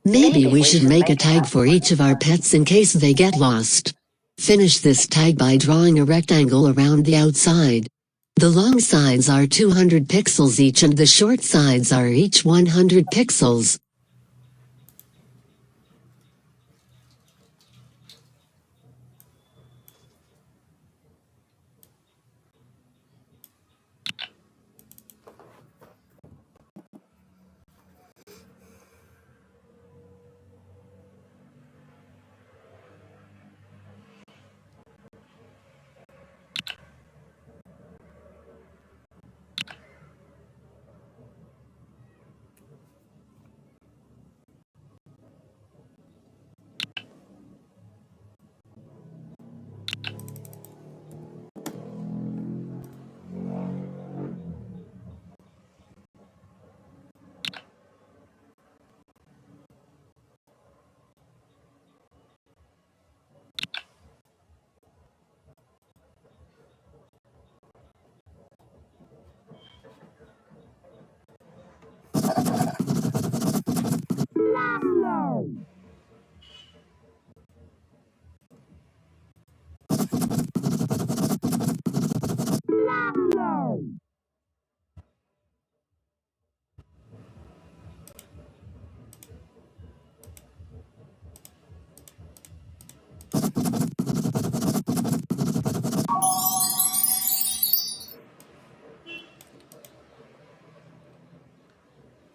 Maybe we should make a tag for each of our pets in case they get lost. Finish this tag by drawing a rectangle around the outside. The long sides are 200 pixels each and the short sides are each 100 pixels.